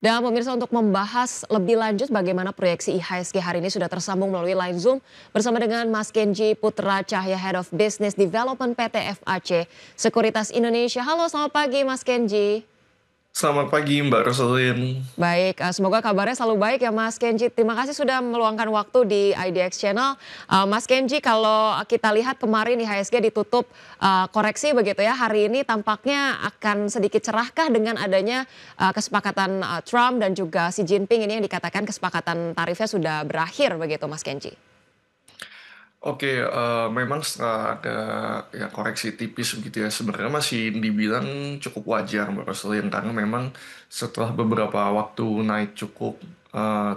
Dan pemirsa untuk membahas lebih lanjut bagaimana proyeksi IHSG hari ini sudah tersambung melalui line Zoom bersama dengan Mas Kenji Putra Cahya Head of Business Development PT FAC Sekuritas Indonesia. Halo, selamat pagi Mas Kenji. Selamat pagi Mbak Roselin. Baik, semoga kabarnya selalu baik ya Mas Kenji. Terima kasih sudah meluangkan waktu di IDX Channel. Mas Kenji, kalau kita lihat kemarin IHSG ditutup koreksi begitu ya. Hari ini tampaknya akan sedikit cerahkah dengan adanya kesepakatan Trump dan juga Xi Jinping ini yang dikatakan kesepakatan tarifnya sudah berakhir begitu Mas Kenji. Oke, memang setelah ada ya koreksi tipis begitu ya, sebenarnya masih dibilang cukup wajar Mbak Roselin, karena memang setelah beberapa waktu naik cukup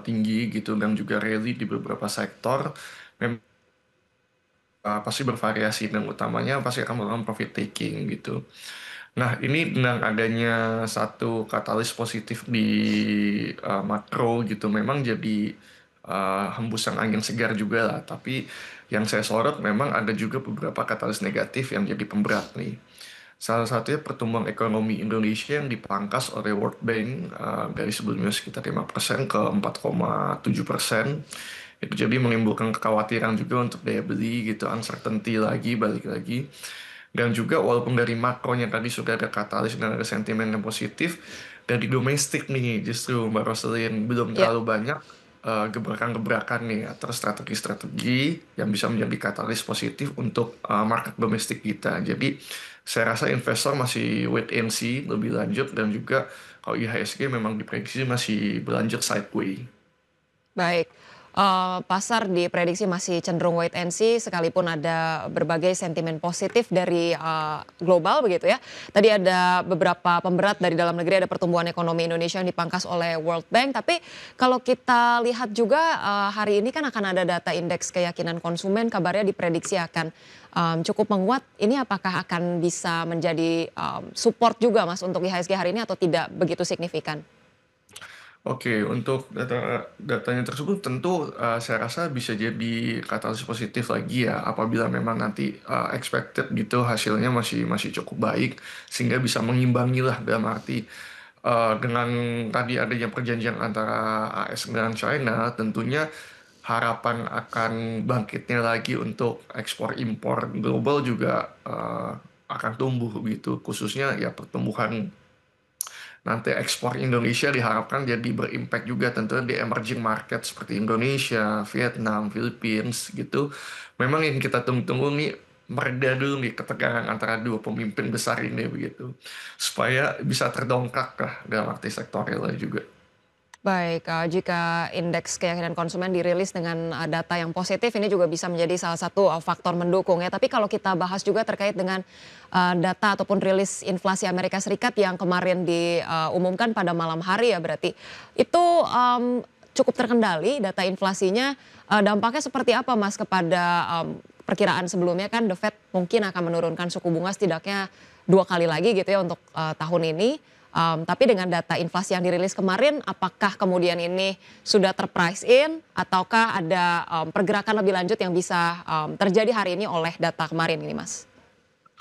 tinggi gitu dan juga rally di beberapa sektor, memang pasti bervariasi dan utamanya pasti akan melakukan profit taking gitu. Nah, ini dengan adanya satu katalis positif di makro gitu, memang jadi hembusan angin segar juga lah. Tapi yang saya sorot memang ada juga beberapa katalis negatif yang jadi pemberat nih. Salah satunya pertumbuhan ekonomi Indonesia yang dipangkas oleh World Bank dari sebelumnya sekitar 5% ke 4,7%. Itu jadi menimbulkan kekhawatiran juga untuk daya beli gitu, uncertainty lagi, balik lagi. Dan juga walaupun dari makronya tadi sudah ada katalis dan ada sentimen yang positif, dari domestik nih justru Mbak Roselyn belum Ya. terlalu banyak gebrakan-gebrakan nih atau strategi-strategi yang bisa menjadi katalis positif untuk market domestik kita. Jadi saya rasa investor masih wait and see lebih lanjut, dan juga kalau IHSG memang diprediksi masih berlanjut sideways. Baik, pasar diprediksi masih cenderung wait and see sekalipun ada berbagai sentimen positif dari global begitu ya. Tadi ada beberapa pemberat dari dalam negeri, ada pertumbuhan ekonomi Indonesia yang dipangkas oleh World Bank. Tapi kalau kita lihat juga hari ini kan akan ada data indeks keyakinan konsumen, kabarnya diprediksi akan cukup menguat. Ini apakah akan bisa menjadi support juga Mas untuk IHSG hari ini atau tidak begitu signifikan? Oke, untuk datanya tersebut tentu saya rasa bisa jadi katalis positif lagi ya, apabila memang nanti expected gitu hasilnya masih masih cukup baik, sehingga bisa mengimbangi lah, dalam arti dengan tadi adanya perjanjian antara AS dengan China, tentunya harapan akan bangkitnya lagi untuk ekspor impor global juga akan tumbuh gitu, khususnya ya pertumbuhan nanti ekspor Indonesia diharapkan jadi berimpact juga tentunya di emerging market seperti Indonesia, Vietnam, Philippines gitu. Memang yang kita tunggu-tunggu nih mereda dulu nih ketegangan antara dua pemimpin besar ini begitu, supaya bisa terdongkrak lah dalam arti sektorial juga. Baik, jika indeks keyakinan konsumen dirilis dengan data yang positif ini juga bisa menjadi salah satu faktor mendukung ya. Tapi kalau kita bahas juga terkait dengan data ataupun rilis inflasi Amerika Serikat yang kemarin diumumkan pada malam hari ya berarti. Itu cukup terkendali data inflasinya, dampaknya seperti apa Mas kepada perkiraan sebelumnya kan The Fed mungkin akan menurunkan suku bunga setidaknya 2 kali lagi gitu ya untuk tahun ini. Tapi dengan data inflasi yang dirilis kemarin, apakah kemudian ini sudah terprice in ataukah ada pergerakan lebih lanjut yang bisa terjadi hari ini oleh data kemarin ini, Mas?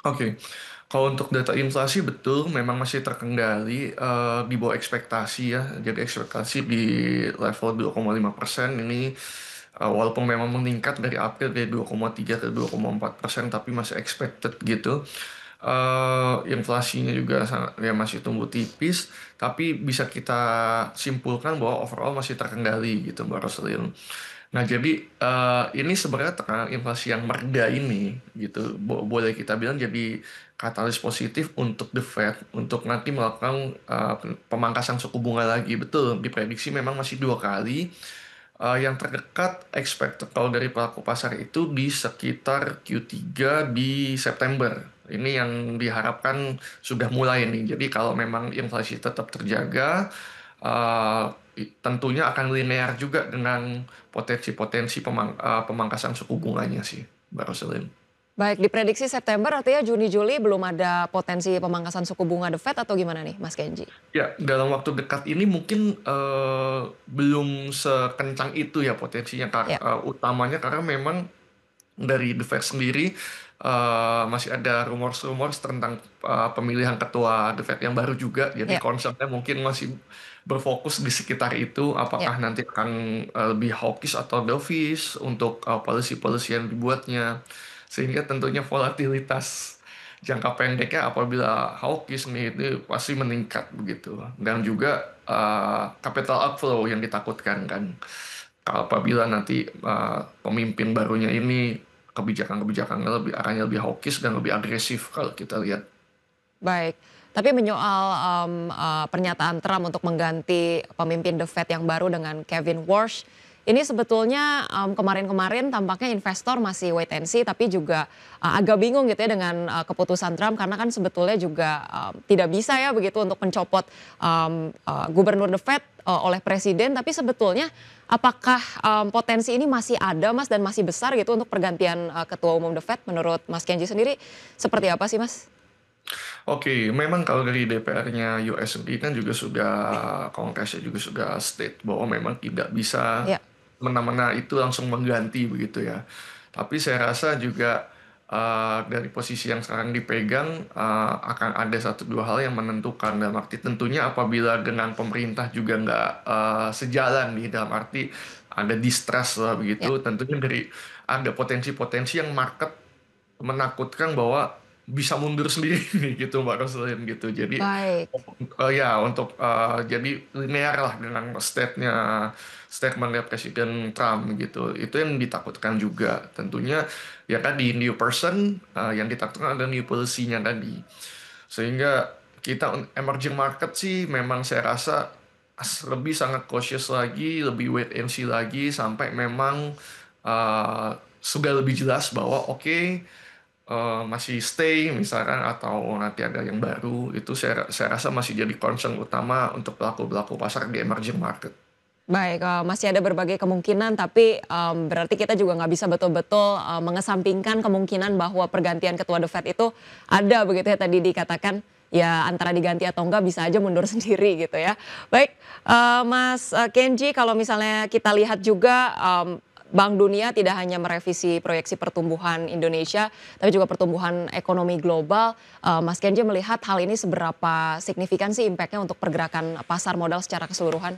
Oke, kalau untuk data inflasi betul memang masih terkendali di bawah ekspektasi ya. Jadi ekspektasi di level 2,5% ini, walaupun memang meningkat dari April dari 2,3 ke 2,4%, tapi masih expected gitu. Inflasinya juga ya masih tumbuh tipis, tapi bisa kita simpulkan bahwa overall masih terkendali gitu Mbak Roselyn. Nah, jadi ini sebenarnya tekanan inflasi yang mereda ini gitu, boleh kita bilang jadi katalis positif untuk The Fed untuk nanti melakukan pemangkasan suku bunga lagi. Betul, diprediksi memang masih 2 kali. Yang terdekat expected kalau dari pelaku pasar itu di sekitar Q3 di September. Ini yang diharapkan sudah mulai nih. Jadi kalau memang inflasi tetap terjaga, uh, tentunya akan linear juga dengan potensi-potensi pemangkasan suku bunganya sih, Mbak Roselyn. Baik, diprediksi September artinya Juni-Juli belum ada potensi pemangkasan suku bunga The Fed atau gimana nih, Mas Kenji? Ya, dalam waktu dekat ini mungkin belum sekencang itu ya potensinya, Ya. utamanya karena memang dari The Fed sendiri masih ada rumors-rumors tentang pemilihan ketua The Fed yang baru juga. Jadi Ya, concernnya mungkin masih berfokus di sekitar itu. ya. Apakah nanti akan lebih hawkish atau dovish untuk policy-policy yang dibuatnya. Sehingga tentunya volatilitas jangka pendeknya apabila hawkish nih itu pasti meningkat begitu. Dan juga capital outflow yang ditakutkan kan. Apabila nanti pemimpin barunya ini kebijakan-kebijakannya lebih arahnya lebih hawkish dan lebih agresif kalau kita lihat. Baik, tapi menyoal pernyataan Trump untuk mengganti pemimpin The Fed yang baru dengan Kevin Warsh, ini sebetulnya kemarin-kemarin tampaknya investor masih wait and see, tapi juga agak bingung gitu ya dengan keputusan Trump karena kan sebetulnya juga tidak bisa ya begitu untuk mencopot gubernur The Fed oleh presiden, tapi sebetulnya apakah potensi ini masih ada Mas dan masih besar gitu untuk pergantian ketua umum The Fed menurut Mas Kenji sendiri seperti apa sih Mas? Oke, memang kalau dari DPR-nya US sendiri kan juga sudah Kongresnya juga sudah state bahwa memang tidak bisa Ya. mena-mena itu langsung mengganti begitu ya. Tapi saya rasa juga dari posisi yang sekarang dipegang akan ada satu dua hal yang menentukan dalam arti tentunya apabila dengan pemerintah juga nggak sejalan nih dalam arti ada distrust lah Ya, begitu, tentunya dari ada potensi-potensi yang market menakutkan bahwa bisa mundur sendiri nih gitu Mbak Roslin gitu. Jadi baik. ya untuk jadi linear lah dengan statement dari Presiden Trump gitu. Itu yang ditakutkan juga. Tentunya ya kan di new person yang ditakutkan ada new policy-nya tadi. Sehingga kita emerging market sih memang saya rasa lebih sangat cautious lagi, lebih wait and see lagi sampai memang sudah lebih jelas bahwa oke, masih stay misalkan atau nanti ada yang baru itu saya rasa masih jadi concern utama untuk pelaku-pelaku pasar di emerging market. Baik, masih ada berbagai kemungkinan tapi, berarti kita juga nggak bisa betul-betul, mengesampingkan kemungkinan bahwa pergantian ketua The Fed itu ada begitu ya tadi dikatakan, ya antara diganti atau enggak bisa aja mundur sendiri gitu ya. Baik, Mas, Kenji kalau misalnya kita lihat juga, Bank Dunia tidak hanya merevisi proyeksi pertumbuhan Indonesia, tapi juga pertumbuhan ekonomi global. Mas Kenji melihat hal ini seberapa signifikan sih impact-nya untuk pergerakan pasar modal secara keseluruhan?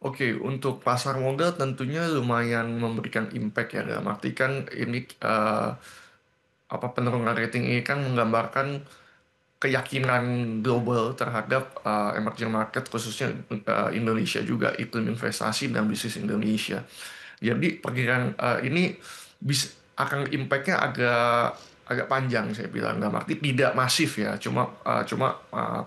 Oke, untuk pasar modal tentunya lumayan memberikan impact ya dalam arti kan ini apa penurunan rating ini kan menggambarkan keyakinan global terhadap emerging market khususnya Indonesia juga iklim investasi dan bisnis Indonesia. Jadi perkiraan ini bisa akan impact-nya agak agak panjang saya bilang dalam arti tidak masif ya cuma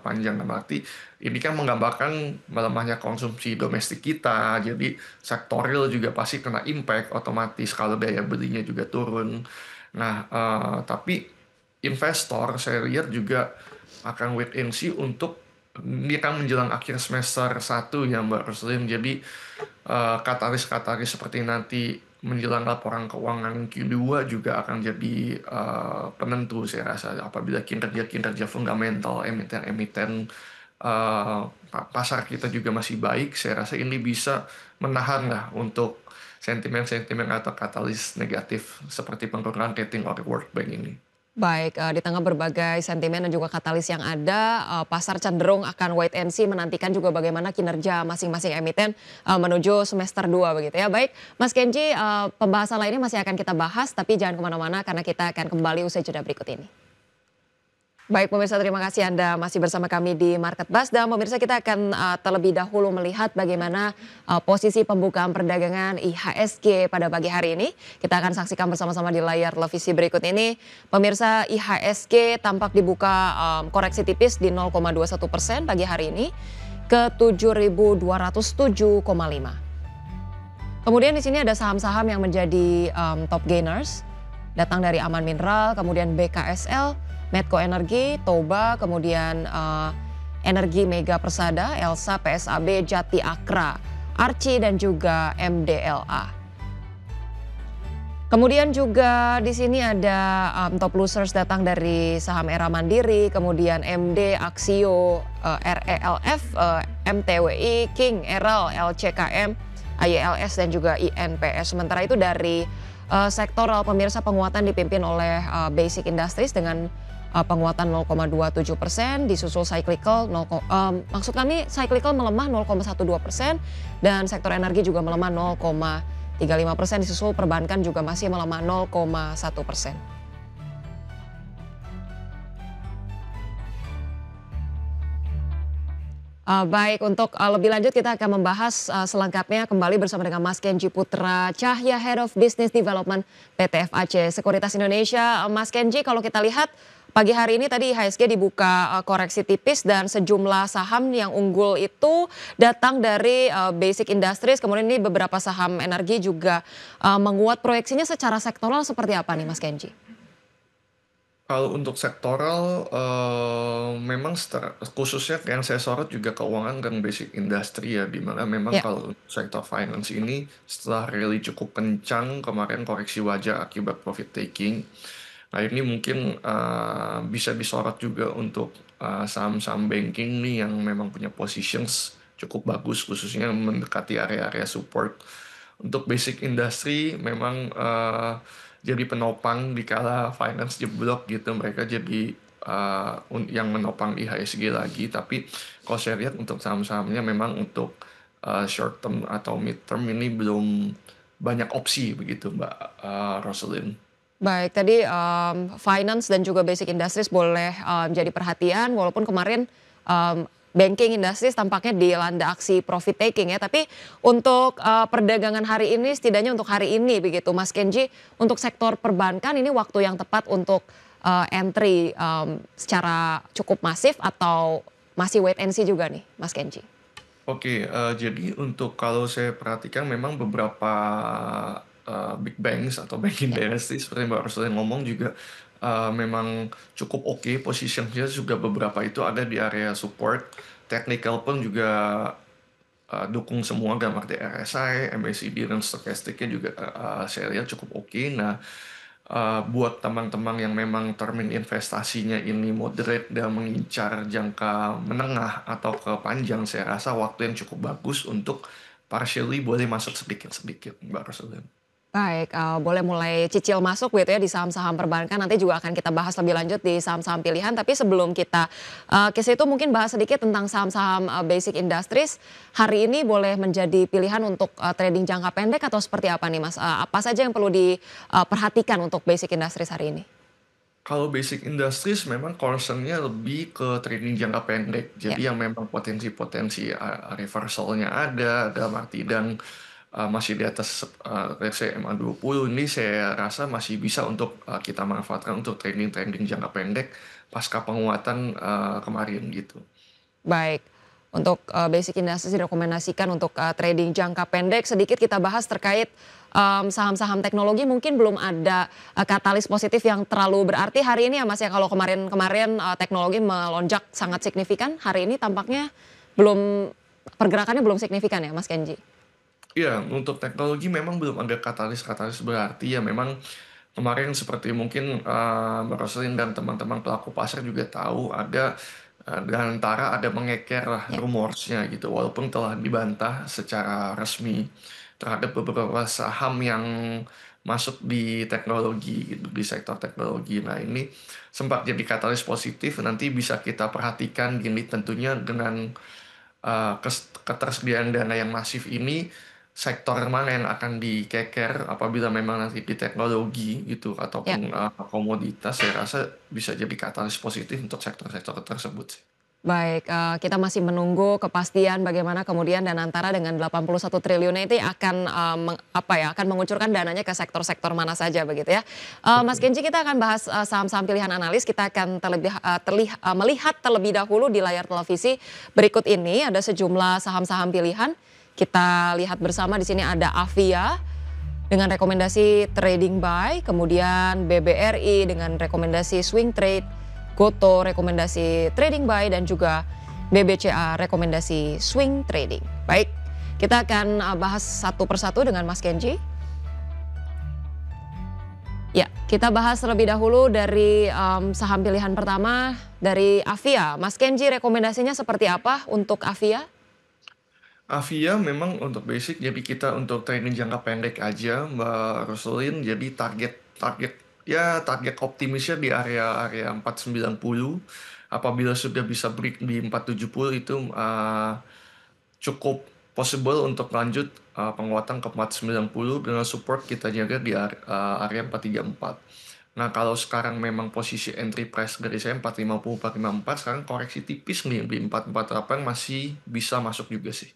panjang dalam arti ini kan menggambarkan melemahnya konsumsi domestik kita jadi sektor real juga pasti kena impact otomatis kalau daya belinya juga turun. Nah tapi investor saya lihat juga akan wait and see untuk ini kan menjelang akhir semester 1 ya Mbak Roslin. Jadi katalis-katalis seperti nanti menjelang laporan keuangan Q2 juga akan jadi penentu saya rasa apabila kinerja-kinerja fundamental emiten-emiten pasar kita juga masih baik, saya rasa ini bisa menahan lah untuk sentimen-sentimen atau katalis negatif seperti penurunan rating oleh World Bank ini. Baik, di tengah berbagai sentimen dan juga katalis yang ada, pasar cenderung akan wait and see menantikan juga bagaimana kinerja masing-masing emiten, menuju semester 2 begitu ya. Baik, Mas Kenji, pembahasan lainnya masih akan kita bahas, tapi jangan kemana-mana karena kita akan kembali usai jeda berikut ini. Baik pemirsa, terima kasih Anda masih bersama kami di Market Buzz dan pemirsa kita akan terlebih dahulu melihat bagaimana posisi pembukaan perdagangan IHSG pada pagi hari ini. Kita akan saksikan bersama-sama di layar televisi berikut ini. Pemirsa, IHSG tampak dibuka koreksi tipis di 0,21% pagi hari ini ke 7.207,5. Kemudian di sini ada saham-saham yang menjadi top gainers, datang dari Aman Mineral, kemudian BKSL, Medco Energi, Toba, kemudian Energi Mega Persada, Elsa, PSAB, Jati Akra, Arci dan juga MDLA. Kemudian juga di sini ada top losers datang dari saham Era Mandiri, kemudian MD, Aksio, RELF, MTWI, King, Eral, LCKM, IELS dan juga INPS. Sementara itu dari sektoral pemirsa penguatan dipimpin oleh Basic Industries dengan penguatan 0,27%, disusul cyclical maksud kami cyclical melemah 0,12% dan sektor energi juga melemah 0,35%, disusul perbankan juga masih melemah 0,1%. Baik, untuk lebih lanjut kita akan membahas selengkapnya kembali bersama dengan Mas Kenji Putra Cahya, Head of Business Development PT FAC Sekuritas Indonesia. Mas Kenji, kalau kita lihat pagi hari ini tadi IHSG dibuka koreksi tipis dan sejumlah saham yang unggul itu datang dari Basic Industries, kemudian ini beberapa saham energi juga menguat. Proyeksinya secara sektoral seperti apa nih Mas Kenji? Kalau untuk sektoral, memang khususnya yang saya sorot juga keuangan dan basic industry ya, di mana memang Ya. kalau sektor finance ini setelah rally cukup kencang kemarin koreksi wajar akibat profit taking. Nah ini mungkin bisa disorot juga untuk saham-saham banking nih yang memang punya positions cukup bagus khususnya mendekati area-area support. Untuk basic industry memang jadi penopang di kala finance jeblok gitu, mereka jadi yang menopang IHSG lagi. Tapi kalau saya lihat untuk saham-sahamnya memang untuk short term atau mid term ini belum banyak opsi begitu Mbak Roselyn. Baik, tadi finance dan juga basic industries boleh jadi perhatian walaupun kemarin banking industries tampaknya dilanda aksi profit taking ya. Tapi untuk perdagangan hari ini, setidaknya untuk hari ini begitu Mas Kenji, untuk sektor perbankan ini waktu yang tepat untuk entry secara cukup masif atau masih wait and see juga nih Mas Kenji? Oke, jadi untuk kalau saya perhatikan memang beberapa big banks atau banking Ya. dynasty seperti Mbak Roselyn ngomong juga memang cukup oke, posisinya juga beberapa itu ada di area support, technical pun juga dukung semua gambar di RSI, MACD dan stokastiknya juga saya lihat cukup oke. Nah, buat teman-teman yang memang termin investasinya ini moderate dan mengincar jangka menengah atau ke panjang, saya rasa waktu yang cukup bagus untuk partially boleh masuk sedikit-sedikit, Mbak Roselyn. Baik, boleh mulai cicil masuk gitu ya di saham-saham perbankan, nanti juga akan kita bahas lebih lanjut di saham-saham pilihan. Tapi sebelum kita ke situ mungkin bahas sedikit tentang saham-saham basic industries. Hari ini boleh menjadi pilihan untuk trading jangka pendek atau seperti apa nih Mas? Apa saja yang perlu diperhatikan untuk basic industries hari ini? Kalau basic industries memang concern-nya lebih ke trading jangka pendek. Ya. Jadi yang memang potensi-potensi reversalnya ada dalam arti dan masih di atas let's say MA20 ini saya rasa masih bisa untuk kita manfaatkan untuk trading jangka pendek pasca penguatan kemarin gitu. Baik, untuk basic industries direkomendasikan untuk trading jangka pendek. Sedikit kita bahas terkait saham-saham teknologi, mungkin belum ada katalis positif yang terlalu berarti hari ini ya Mas ya. Kalau kemarin-kemarin teknologi melonjak sangat signifikan, hari ini tampaknya belum, pergerakannya belum signifikan ya Mas Kenji? Iya, untuk teknologi memang belum ada katalis-katalis berarti ya memang kemarin seperti mungkin Mbak Roselyn dan teman-teman pelaku pasar juga tahu ada dan antara ada mengeker lah Ya. rumorsnya gitu walaupun telah dibantah secara resmi terhadap beberapa saham yang masuk di teknologi gitu, di sektor teknologi. Nah ini sempat jadi katalis positif, nanti bisa kita perhatikan gini tentunya dengan ketersediaan dana yang masif ini sektor mana yang akan dikeker apabila memang nanti di teknologi gitu Ya. ataupun komoditas, saya rasa bisa jadi katalis positif untuk sektor-sektor tersebut sih. Baik, kita masih menunggu kepastian bagaimana kemudian Danantara dengan 81 triliunnya itu akan akan mengucurkan dananya ke sektor-sektor mana saja begitu ya. Mas Betul. Kenji, kita akan bahas saham-saham pilihan analis. Kita akan melihat terlebih dahulu di layar televisi berikut ini ada sejumlah saham-saham pilihan. Kita lihat bersama, di sini ada Avia dengan rekomendasi trading buy, kemudian BBRI dengan rekomendasi swing trade, Goto rekomendasi trading buy, dan juga BBCA rekomendasi swing trading. Baik, kita akan bahas satu persatu dengan Mas Kenji. Ya, kita bahas terlebih dahulu dari saham pilihan pertama dari Avia. Mas Kenji, rekomendasinya seperti apa untuk Avia? Avia memang untuk basic, jadi kita untuk trading jangka pendek aja, Mbak Roselin. Jadi target target ya target optimisnya di area-area 490. Apabila sudah bisa break di 470 itu cukup possible untuk lanjut penguatan ke 490 dengan support kita jaga di area 434. Nah, kalau sekarang memang posisi entry price dari saya 450, 454, sekarang koreksi tipis nih di 448 masih bisa masuk juga sih.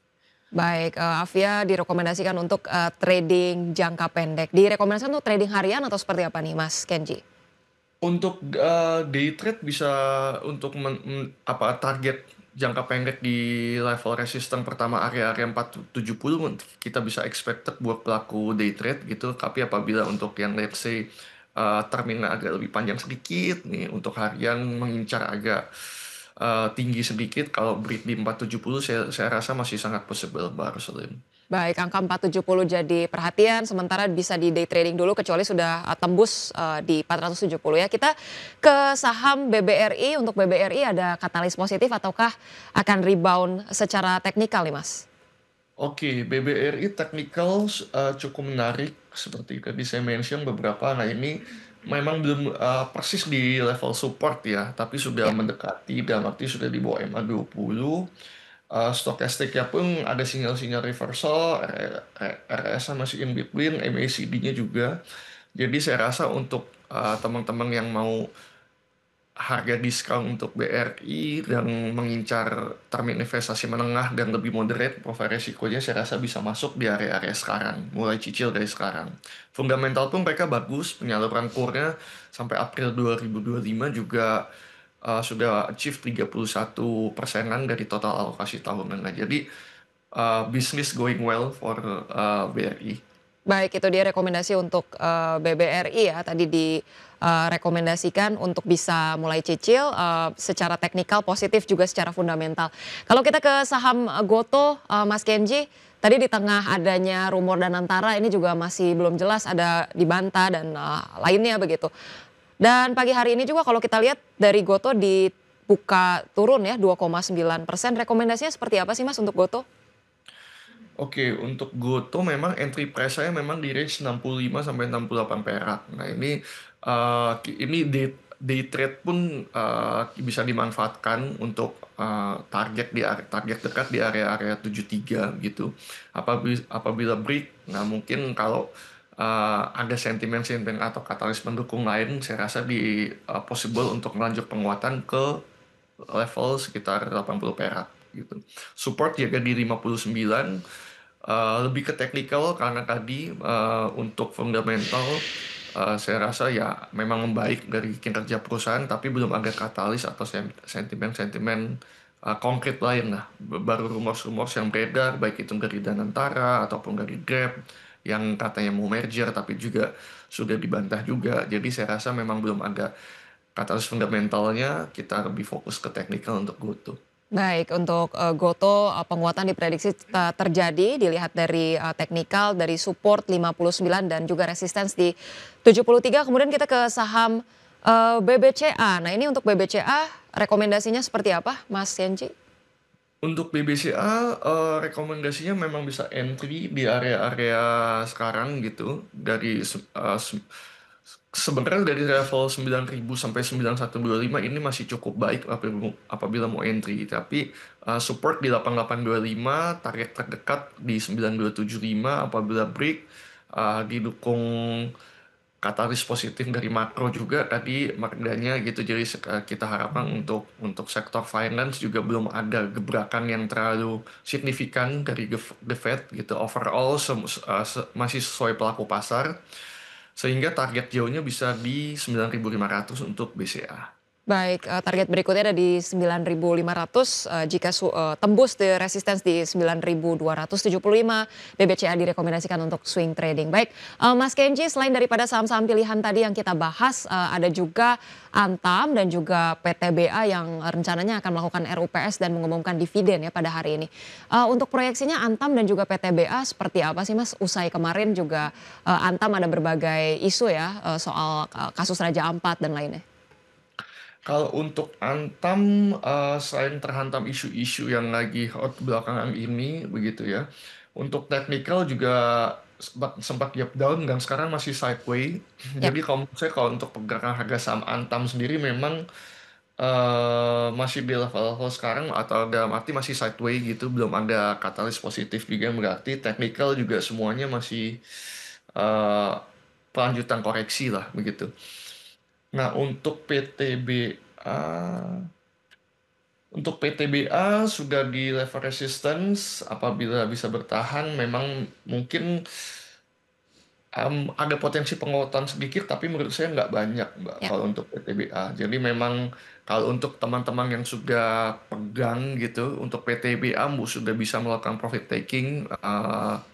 Baik, Afia direkomendasikan untuk, trading jangka pendek. Direkomendasikan untuk trading harian atau seperti apa nih Mas Kenji? Untuk day trade bisa untuk target jangka pendek di level resisten pertama area-area 470 kita bisa expected buat pelaku day trade gitu. Tapi apabila untuk yang let's say termnya agak lebih panjang sedikit nih untuk harian mengincar agak tinggi sedikit kalau break di 470 saya rasa masih sangat possible baru Salim. Baik, angka 470 jadi perhatian, sementara bisa di day trading dulu kecuali sudah tembus di 470 ya. Kita ke saham BBRI, untuk BBRI ada katalis positif ataukah akan rebound secara teknikal nih Mas? Oke, BBRI technical cukup menarik seperti tadi saya mention beberapa. Nah, ini memang belum persis di level support ya, tapi sudah Ya. mendekati dalam arti sudah di bawah MA20. Stokastiknya pun ada sinyal-sinyal reversal, RSI masih in between, MACD-nya juga. Jadi saya rasa untuk teman-teman yang mau harga diskon untuk BRI dan mengincar termin investasi menengah dan lebih moderate profil resikonya saya rasa bisa masuk di area-area sekarang, mulai cicil dari sekarang. Fundamental pun mereka bagus, penyaluran core-nya sampai April 2025 juga sudah achieve 31%-an dari total alokasi tahunan. Nah, jadi business going well for BRI. Baik, itu dia rekomendasi untuk BBRI ya, tadi direkomendasikan untuk bisa mulai cicil, secara teknikal positif juga secara fundamental. Kalau kita ke saham Gotoh, Mas Kenji, tadi di tengah adanya rumor dan antara ini juga masih belum jelas ada dibantah dan lainnya begitu. Dan pagi hari ini juga kalau kita lihat dari Gotoh dibuka turun ya 2,9%. Rekomendasinya seperti apa sih Mas untuk Gotoh? Oke, untuk Goto memang entry price saya memang di range 65 sampai 68 perak. Nah, ini day trade pun bisa dimanfaatkan untuk target dekat di area-area 73 gitu. Apabila break, nah mungkin kalau ada sentimen-sentimen atau katalis pendukung lain, saya rasa possible untuk melanjut penguatan ke level sekitar 80 perak gitu. Support jaga di 59, lebih ke teknikal karena tadi untuk fundamental saya rasa ya memang membaik dari kinerja perusahaan tapi belum ada katalis atau sentimen-sentimen konkret lain lah. Baru rumor-rumor yang beredar baik itu dari Danantara ataupun dari Grab yang katanya mau merger tapi juga sudah dibantah juga. Jadi saya rasa memang belum ada katalis fundamentalnya, kita lebih fokus ke teknikal untuk GoTo. Baik, untuk Gotoh penguatan diprediksi terjadi dilihat dari teknikal, dari support 59 dan juga resistance di 73. Kemudian kita ke saham BBCA. Nah ini untuk BBCA rekomendasinya seperti apa Mas Kenji? Untuk BBCA, rekomendasinya memang bisa entry di area-area sekarang gitu. Sebenarnya dari level 9.000 sampai 9125 ini masih cukup baik apabila mau entry. Tapi support di 8825, target terdekat di 9275 apabila break, didukung katalis positif dari makro juga tadi marketnya gitu. Jadi kita harapkan untuk sektor finance juga belum ada gebrakan yang terlalu signifikan dari the Fed gitu. Overall masih sesuai pelaku pasar sehingga target jauhnya bisa di 9.500 untuk BCA. Baik, target berikutnya ada di 9.500, jika tembus di resistance di 9.275, BBCA direkomendasikan untuk swing trading. Baik, Mas Kenji, selain daripada saham-saham pilihan tadi yang kita bahas, ada juga Antam dan juga PTBA yang rencananya akan melakukan RUPS dan mengumumkan dividen ya pada hari ini. Untuk proyeksinya Antam dan juga PTBA seperti apa sih Mas? Usai kemarin juga Antam ada berbagai isu ya soal kasus Raja Ampat dan lainnya. Kalau untuk Antam, selain terhantam isu-isu yang lagi hot belakangan ini, begitu ya. Untuk teknikal juga sempat gap down dan sekarang masih sideway. Ya, Jadi kalau menurut saya kalau untuk pergerakan harga saham Antam sendiri memang masih di level-level sekarang atau dalam arti masih sideway gitu, belum ada katalis positif juga berarti teknikal juga semuanya masih eh, pelanjutan koreksi lah begitu. Nah, untuk PTBA sudah di level resistance, apabila bisa bertahan, memang mungkin ada potensi penguatan sedikit, tapi menurut saya nggak banyak, Mbak, ya. kalau untuk PTBA. Jadi memang kalau untuk teman-teman yang sudah pegang gitu, untuk PTBA sudah bisa melakukan profit taking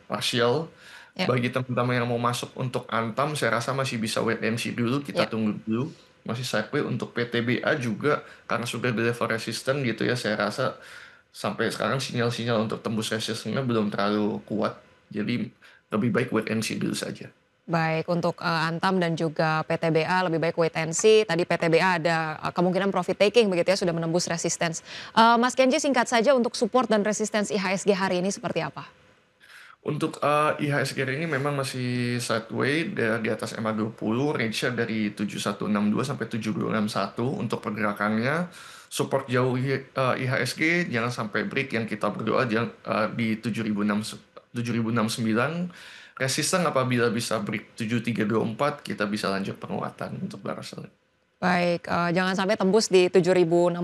partial. Ya, Bagi teman-teman yang mau masuk untuk Antam, saya rasa masih bisa wait and see dulu, kita ya. tunggu dulu. Masih sideways untuk PTBA juga, karena sudah di level resisten gitu ya, saya rasa sampai sekarang sinyal-sinyal untuk tembus resistennya belum terlalu kuat. Jadi lebih baik wait and see dulu saja. Baik, untuk Antam dan juga PTBA lebih baik wait and see. Tadi PTBA ada kemungkinan profit taking begitu ya, sudah menembus resistance. Mas Kenji, singkat saja untuk support dan resistance IHSG hari ini seperti apa? Untuk IHSG ini memang masih sideways di atas MA20, range-nya dari 7162 sampai 7261 untuk pergerakannya. Support jauh IHSG, jangan sampai break yang kita berdoa di 7069. Resisten apabila bisa break 7324, kita bisa lanjut penguatan untuk Russell. Baik, jangan sampai tembus di 7069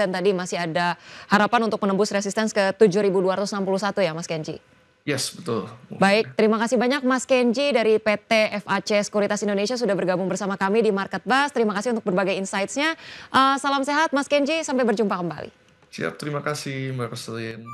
dan tadi masih ada harapan untuk menembus resistance ke 7261 ya Mas Kenji? Yes, betul. Baik, terima kasih banyak Mas Kenji dari PT FAC Sekuritas Indonesia sudah bergabung bersama kami di Market Buzz. Terima kasih untuk berbagai insights-nya. Salam sehat Mas Kenji, sampai berjumpa kembali. Siap, terima kasih Mbak Roselyn.